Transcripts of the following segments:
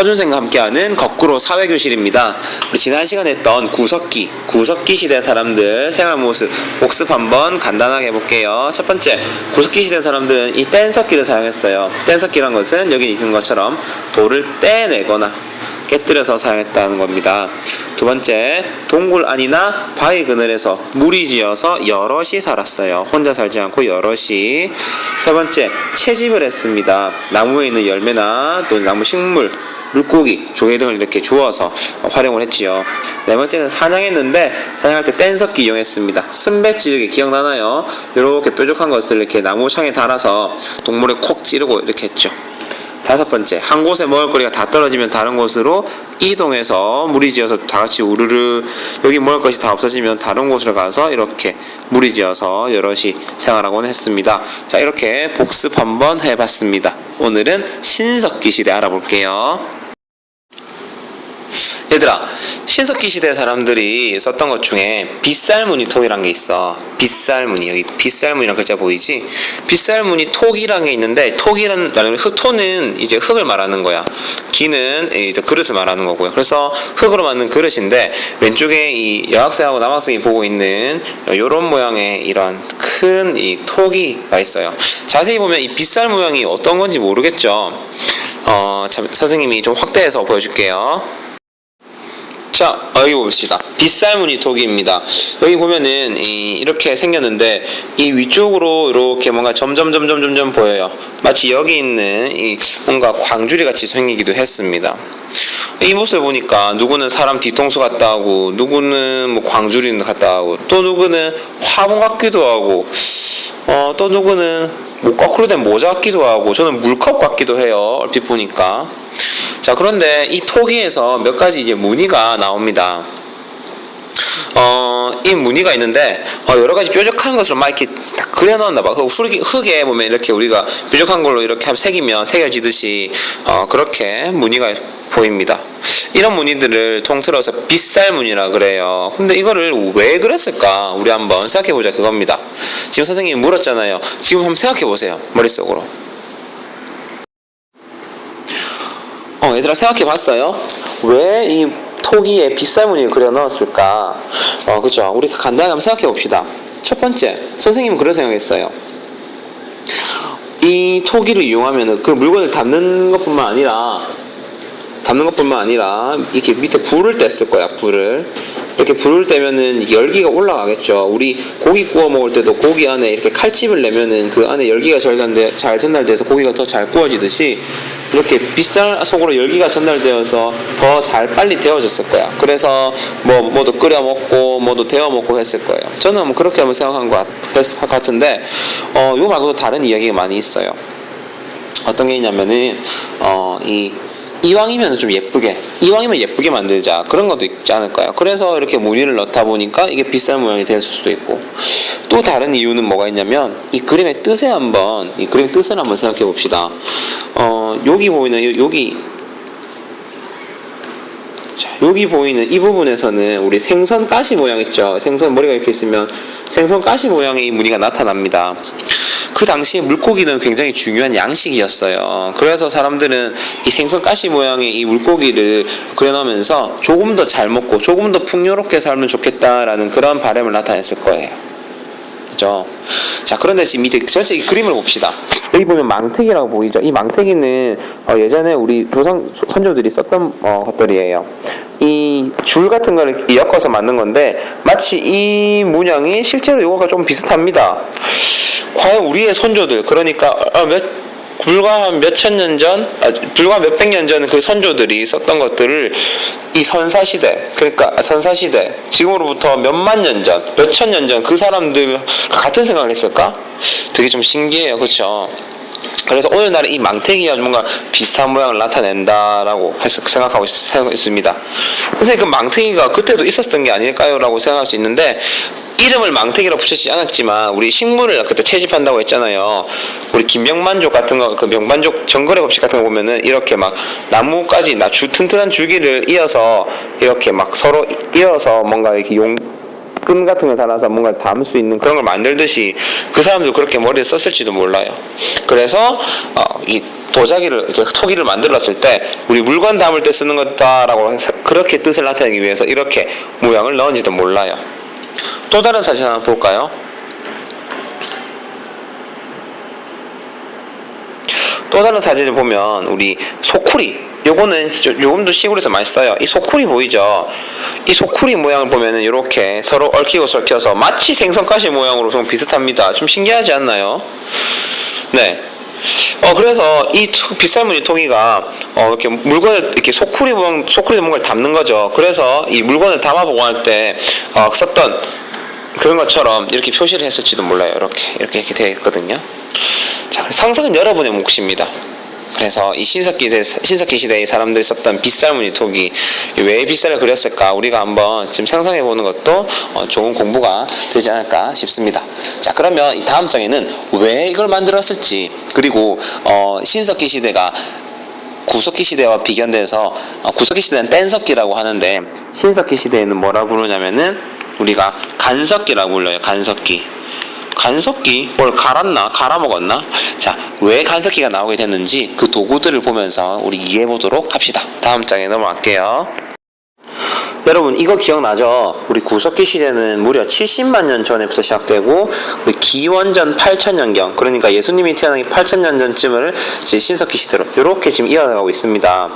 허준생과 함께하는 거꾸로 사회교실입니다. 우리 지난 시간에 했던 구석기 시대 사람들 생활 모습 복습 한번 간단하게 해볼게요. 첫 번째, 구석기 시대 사람들은 이 뗀석기를 사용했어요. 뗀석기란 것은 여기 있는 것처럼 돌을 떼내거나 깨뜨려서 사용했다는 겁니다. 두 번째, 동굴 안이나 바위 그늘에서 무리지어서 여럿이 살았어요. 혼자 살지 않고 여럿이. 세 번째, 채집을 했습니다. 나무에 있는 열매나 또 나무 식물, 물고기, 조개 등을 이렇게 주워서 활용을 했지요. 네 번째는 사냥했는데 사냥할 때 뗀석기 이용했습니다. 쓴배 찌르기 기억나나요? 이렇게 뾰족한 것을 이렇게 나무창에 달아서 동물에 콕 찌르고 이렇게 했죠. 다섯 번째, 한 곳에 먹을거리가 다 떨어지면 다른 곳으로 이동해서 무리지어서 다 같이 우르르, 여기 먹을 것이 다 없어지면 다른 곳으로 가서 이렇게 무리지어서 여럿이 생활하곤 했습니다. 자, 이렇게 복습 한번 해봤습니다. 오늘은 신석기 시대 알아볼게요. 얘들아, 신석기 시대 사람들이 썼던 것 중에 빗살무늬 톡이란 게 있어. 빗살무늬, 여기 빗살무늬란 글자 보이지? 빗살무늬 톡이란 게 있는데, 톡이란 말은 토는 이제 흙을 말하는 거야. 기는 이제 그릇을 말하는 거고요. 그래서 흙으로 만든 그릇인데, 왼쪽에 이 여학생하고 남학생이 보고 있는 요런 모양의 이런 큰 이 톡이가 있어요. 자세히 보면 이 빗살 모양이 어떤 건지 모르겠죠? 선생님이 좀 확대해서 보여줄게요. 자, 여기 봅시다. 빗살무늬 톡입니다. 여기 보면은 이렇게 생겼는데 이 위쪽으로 이렇게 뭔가 점점 보여요. 마치 여기 있는 이 뭔가 광주리 같이 생기기도 했습니다. 이 모습을 보니까 누구는 사람 뒤통수 같다 하고, 누구는 뭐 광주리 같다 하고, 또 누구는 화분 같기도 하고, 또 누구는 뭐 거꾸로 된 모자 같기도 하고, 저는 물컵 같기도 해요. 얼핏 보니까. 자, 그런데 이 토기에서 몇 가지 이제 무늬가 나옵니다. 이 무늬가 있는데, 여러 가지 뾰족한 것으로 막 이렇게 딱 그려놨나 봐. 흙에 보면 이렇게 우리가 뾰족한 걸로 이렇게 새기면 새겨지듯이, 그렇게 무늬가 보입니다. 이런 무늬들을 통틀어서 빗살 무늬라 그래요. 근데 이거를 왜 그랬을까? 우리 한번 생각해보자, 그겁니다. 지금 선생님이 물었잖아요. 지금 한번 생각해보세요, 머릿속으로. 얘들아, 생각해봤어요? 왜 이 토기에 빗살 무늬를 그려 넣었을까? 그죠? 우리 간단하게 한번 생각해봅시다. 첫 번째, 선생님은 그런 생각했어요. 이 토기를 이용하면은 그 물건을 담는 것뿐만 아니라 이렇게 밑에 불을 뗐을 거야. 불을 이렇게 불을 떼면은 열기가 올라가겠죠. 우리 고기 구워 먹을 때도 고기 안에 이렇게 칼집을 내면은 그 안에 열기가 잘 전달돼서 고기가 더 잘 구워지듯이, 이렇게 빗살 속으로 열기가 전달되어서 더 잘 빨리 데워졌을 거야. 그래서 뭐도 끓여 먹고 뭐도 데워 먹고 했을 거예요. 저는 그렇게 한번 생각한 것 같은데, 이거 말고도 다른 이야기가 많이 있어요. 어떤 게 있냐면은 이왕이면 예쁘게 만들자, 그런 것도 있지 않을까요? 그래서 이렇게 무늬를 넣다 보니까 이게 빗살 모양이 됐을 수도 있고, 또 다른 이유는 뭐가 있냐면 이 그림의 뜻을 한번 생각해 봅시다. 여기 보이는 이 부분에서는 우리 생선 가시 모양 있죠? 생선 머리가 이렇게 있으면 생선 가시 모양의 이 무늬가 나타납니다. 그 당시에 물고기는 굉장히 중요한 양식이었어요. 그래서 사람들은 이 생선 가시 모양의 이 물고기를 그려놓으면서 조금 더 잘 먹고 조금 더 풍요롭게 살면 좋겠다라는 그런 바람을 나타냈을 거예요. 그죠? 자, 그런데 지금 밑에 전체 이 그림을 봅시다. 여기 보면 망태기라고 보이죠? 이 망태기는 예전에 우리 선조들이 썼던 것들이에요. 이 줄 같은 거를 엮어서 만든 건데, 마치 이 문양이 실제로 이거가 좀 비슷합니다. 과연 우리의 선조들, 그러니까 불과 몇천 년 전, 불과 몇백 년 전 그 선조들이 썼던 것들을 이 선사시대, 지금으로부터 몇만 년 전, 몇천 년 전 그 사람들 같은 생각을 했을까? 되게 좀 신기해요. 그렇죠? 그래서 오늘날에 이 망태기가 뭔가 비슷한 모양을 나타낸다라고 생각하고 있습니다. 선생님, 그 망태기가 그때도 있었던 게 아닐까요? 라고 생각할 수 있는데, 이름을 망태기라고 붙였지 않았지만 우리 식물을 그때 채집한다고 했잖아요. 우리 김명만족 같은 거, 그 명만족 정글의 법칙 같은 거 보면은 이렇게 막 나무까지 튼튼한 줄기를 이어서 이렇게 막 서로 이어서 뭔가 이렇게 끈 같은 걸 달아서 뭔가 담을 수 있는 그런 걸 만들듯이 그 사람도 그렇게 머리를 썼을지도 몰라요. 그래서 이 도자기를 이렇게 토기를 만들었을 때 우리 물건 담을 때 쓰는 거다라고 그렇게 뜻을 나타내기 위해서 이렇게 모양을 넣은지도 몰라요. 또 다른 사진 하나 볼까요? 또 다른 사진을 보면 우리 소쿠리, 요거는 요금도 시골에서 많이 써요. 이 소쿠리 보이죠? 이 소쿠리 모양을 보면은 이렇게 서로 얽히고 설켜서 마치 생선가시 모양으로 좀 비슷합니다. 좀 신기하지 않나요? 네. 그래서 이 빗살무늬 토기가 이렇게 물건을 이렇게 소쿠리 뭔가를 담는 거죠. 그래서 이 물건을 담아 보관할 때 썼던 그런 것처럼 이렇게 표시를 했을지도 몰라요. 이렇게 되어 있거든요. 자, 상상은 여러분의 몫입니다. 그래서 이 신석기 시대의 사람들이 썼던 빗살무늬 토기, 왜 빗살을 그렸을까 우리가 한번 지금 상상해 보는 것도 좋은 공부가 되지 않을까 싶습니다. 자, 그러면 이 다음 장에는 왜 이걸 만들었을지, 그리고 신석기 시대가 구석기 시대와 비견돼서 구석기 시대는 뗀석기라고 하는데 신석기 시대에는 뭐라고 부르냐면은 우리가 간석기라고 불러요. 간석기? 뭘 갈아먹었나? 자, 왜 간석기가 나오게 됐는지 그 도구들을 보면서 우리 이해해 보도록 합시다. 다음 장에 넘어갈게요. 여러분, 이거 기억나죠? 우리 구석기 시대는 무려 70만 년 전에부터 시작되고 우리 기원전 8천년경, 그러니까 예수님이 태어나기 8천년 전쯤을 이제 신석기 시대로 이렇게 지금 이어나가고 있습니다.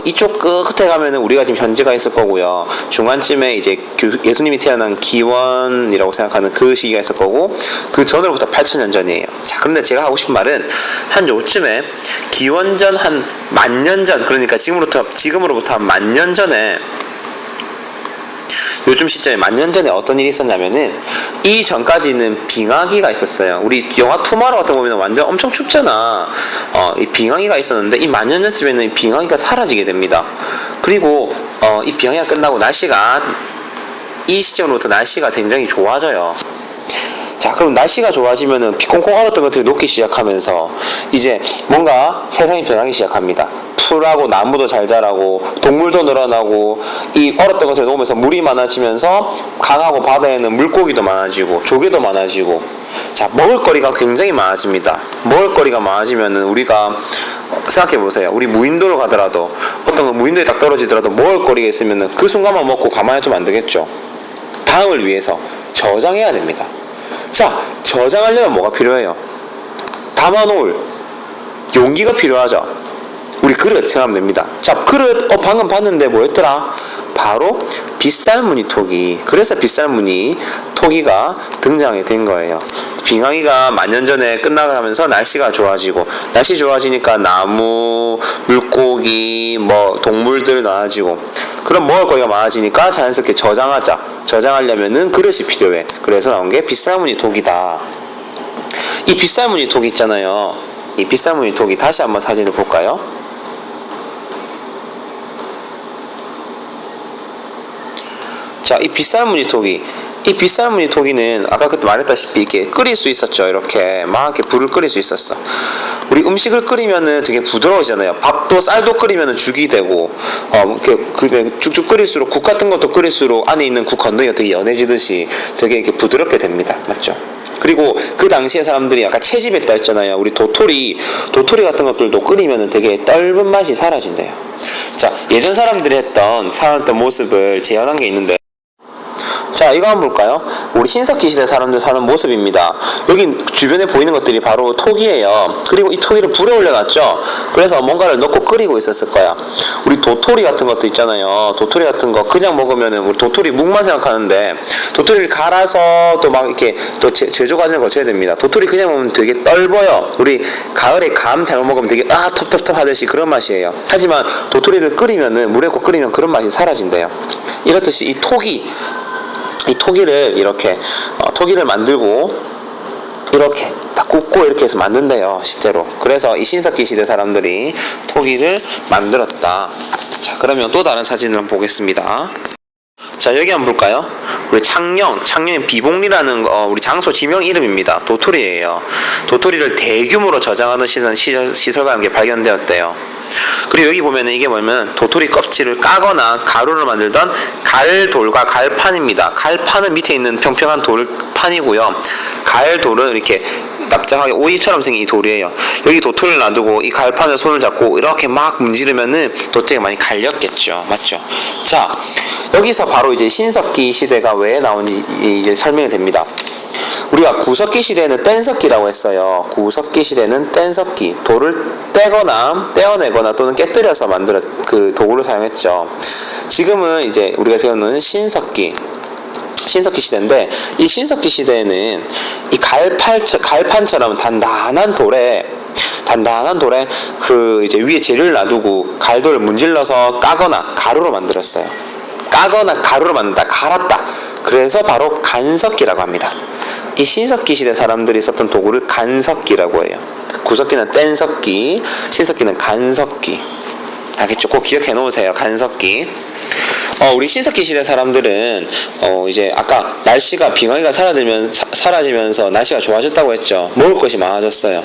이쪽 끝에 가면은 우리가 지금 현지가 있을 거고요. 중간쯤에 이제 예수님이 태어난 기원이라고 생각하는 그 시기가 있을 거고, 그 전으로부터 8천년 전이에요. 자, 그런데 제가 하고 싶은 말은 한 요쯤에 기원전 한 10,000년 전, 그러니까 지금으로부터 한 10,000년 전에, 요즘 시점에 10,000년 전에 어떤 일이 있었냐면은 이 전까지는 빙하기가 있었어요. 우리 영화 투마로우 같은 거 보면 완전 엄청 춥잖아. 이 빙하기가 있었는데 이 10,000년 전쯤에는 이 빙하기가 사라지게 됩니다. 그리고 이 빙하기가 끝나고 이 시점으로부터 날씨가 굉장히 좋아져요. 자, 그럼 날씨가 좋아지면은 콩콩 얼었던 것들이 녹기 시작하면서 이제 뭔가 세상이 변하기 시작합니다. 풀하고 나무도 잘 자라고 동물도 늘어나고 이 얼었던 것을 녹으면서 물이 많아지면서 강하고 바다에는 물고기도 많아지고 조개도 많아지고, 자, 먹을거리가 굉장히 많아집니다. 먹을거리가 많아지면은 우리가 생각해 보세요. 우리 무인도를 가더라도 어떤 무인도에 딱 떨어지더라도 먹을거리가 있으면은 그 순간만 먹고 가만히 두면 안 되겠죠. 다음을 위해서 저장해야 됩니다. 자, 저장하려면 뭐가 필요해요? 담아놓을 용기가 필요하죠. 우리 그릇 생각하면 됩니다. 자, 그릇 방금 봤는데 뭐였더라? 바로 빗살무늬 토기. 그래서 빗살무늬 토기가 등장이 된 거예요. 빙하기가 10,000년 전에 끝나가면서 날씨가 좋아지고, 날씨 좋아지니까 나무, 물고기, 동물들 많아지고, 그럼 먹을 거리가 많아지니까 자연스럽게 저장하려면은 그릇이 필요해. 그래서 나온 게 빗살무늬 토기다. 이 빗살무늬 토기 있잖아요. 이 빗살무늬 토기 다시 한번 사진을 볼까요? 자, 이 빗살무늬 토기는 아까 그때 말했다시피 이렇게 끓일 수 있었죠. 이렇게 막 이렇게 불을 끓일 수 있었어. 우리 음식을 끓이면은 되게 부드러워지잖아요. 밥도 쌀도 끓이면은 죽이 되고, 이렇게 쭉쭉 끓일수록, 국 같은 것도 끓일수록 안에 있는 국 건더기가 되게 연해지듯이 되게 이렇게 부드럽게 됩니다. 맞죠? 그리고 그 당시에 사람들이 아까 채집했다 했잖아요. 우리 도토리 같은 것들도 끓이면은 되게 떫은 맛이 사라진대요. 자, 예전 사람들이 살았던 모습을 재현한 게 있는데, 자, 이거 한번 볼까요? 우리 신석기 시대 사람들 사는 모습입니다. 여기 주변에 보이는 것들이 바로 토기예요. 그리고 이 토기를 불에 올려놨죠. 그래서 뭔가를 넣고 끓이고 있었을 거야. 우리 도토리 같은 것도 있잖아요. 도토리 같은 거 그냥 먹으면은 우리 도토리 묵만 생각하는데, 도토리를 갈아서 또 막 이렇게 또 제조 과정을 거쳐야 됩니다. 도토리 그냥 먹으면 되게 떫어요. 우리 가을에 감 잘못 먹으면 되게 텁텁텁 하듯이 그런 맛이에요. 하지만 도토리를 끓이면은, 물에 고 끓이면 그런 맛이 사라진대요. 이렇듯이 이 토기를 이렇게 토기를 만들고 이렇게 다 굽고 이렇게 해서 만든대요, 실제로. 그래서 이 신석기 시대 사람들이 토기를 만들었다. 자, 그러면 또 다른 사진을 한번 보겠습니다. 자, 여기 한번 볼까요? 우리 창녕의 비봉리라는 우리 장소 지명 이름입니다. 도토리예요. 도토리를 대규모로 저장하는 시설과 함께 발견되었대요. 그리고 여기 보면은 이게 뭐냐면 도토리 껍질을 까거나 가루를 만들던 갈돌과 갈판입니다. 갈판은 밑에 있는 평평한 돌판이고요. 갈돌은 이렇게 납작하게 오이처럼 생긴 이 돌이에요. 여기 도토리를 놔두고 이 가을판을 손을 잡고 이렇게 막 문지르면은 도토리가 많이 갈렸겠죠. 맞죠? 자, 여기서 바로 이제 신석기 시대가 왜 나오는지 이제 설명이 됩니다. 우리가 구석기 시대에는 뗀석기라고 했어요. 구석기 시대는 뗀석기, 돌을 떼거나 떼어내거나 또는 깨뜨려서 만들어 그 도구를 사용했죠. 지금은 이제 우리가 배우는 신석기 시대인데, 이 신석기 시대에는 이 가을판처럼 단단한 돌에 그 이제 위에 재료를 놔두고 갈돌을 문질러서 까거나 가루로 만들었어요. 까거나 가루로 만든다, 갈았다. 그래서 바로 간석기라고 합니다. 이 신석기 시대 사람들이 썼던 도구를 간석기라고 해요. 구석기는 뗀석기, 신석기는 간석기. 알겠죠? 꼭 기억해 놓으세요. 간석기. 우리 신석기 시대 사람들은 이제 아까 날씨가 빙하기가 사라지면서 날씨가 좋아졌다고 했죠. 먹을 것이 많아졌어요.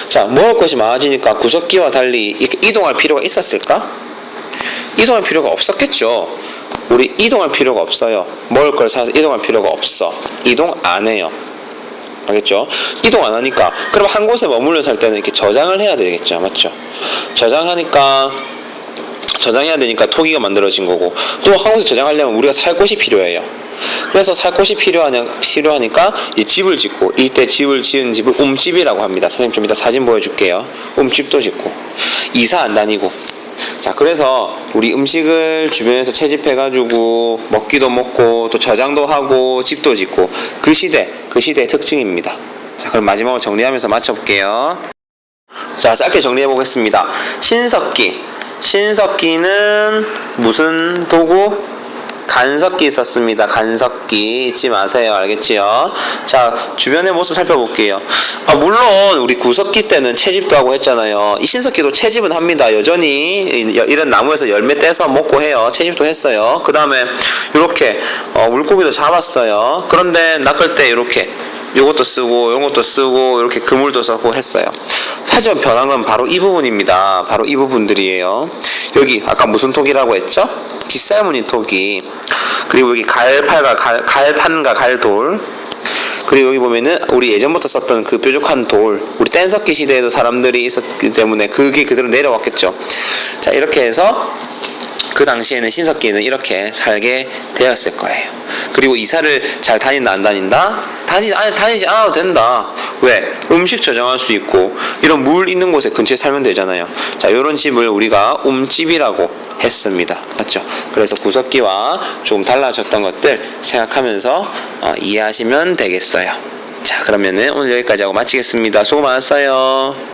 자, 먹을 것이 많아지니까 구석기와 달리 이동할 필요가 있었을까? 이동할 필요가 없었겠죠. 우리 이동할 필요가 없어요. 먹을 걸 사서 이동할 필요가 없어. 이동 안 해요. 알겠죠? 이동 안 하니까 그럼 한 곳에 머물러 살 때는 이렇게 저장을 해야 되겠죠. 맞죠? 저장해야 되니까 토기가 만들어진 거고, 또 한 곳에 저장하려면 우리가 살 곳이 필요해요. 그래서 살 곳이 필요하니까 이 집을 짓고, 이때 집을 지은 집을 움집이라고 합니다. 선생님 좀 이따 사진 보여줄게요. 움집도 짓고 이사 안 다니고. 자, 그래서 우리 음식을 주변에서 채집해가지고 먹기도 먹고 또 저장도 하고 집도 짓고, 그 시대의 특징입니다. 자, 그럼 마지막으로 정리하면서 마쳐볼게요. 자, 짧게 정리해 보겠습니다. 신석기는 무슨 도구? 간석기 썼습니다. 간석기 잊지 마세요. 알겠지요? 자, 주변의 모습 살펴볼게요. 물론 우리 구석기 때는 채집도 하고 했잖아요. 이 신석기도 채집은 합니다. 여전히 이런 나무에서 열매 떼서 먹고 해요. 채집도 했어요. 그 다음에 이렇게 물고기도 잡았어요. 그런데 낚을 때 이렇게 요것도 쓰고 요것도 쓰고 이렇게 그물도 쓰고 했어요. 하지만 변한 건 바로 이 부분입니다. 바로 이 부분들이에요. 여기 아까 무슨 토기라고 했죠? 뒷살무늬 토기. 그리고 여기 갈판과 갈돌. 그리고 여기 보면은 우리 예전부터 썼던 그 뾰족한 돌, 우리 뗀석기 시대에도 사람들이 있었기 때문에 그게 그대로 내려왔겠죠. 자, 이렇게 해서 그 당시에는 신석기는 이렇게 살게 되었을 거예요. 그리고 이사를 잘 다닌다 안 다닌다? 다니지 않아도 된다. 왜? 음식 저장할 수 있고 이런 물 있는 곳에 근처에 살면 되잖아요. 자, 이런 집을 우리가 움집이라고 했습니다. 맞죠? 그래서 구석기와 조금 달라졌던 것들 생각하면서 이해하시면 되겠어요. 자, 그러면은 오늘 여기까지 하고 마치겠습니다. 수고 많았어요.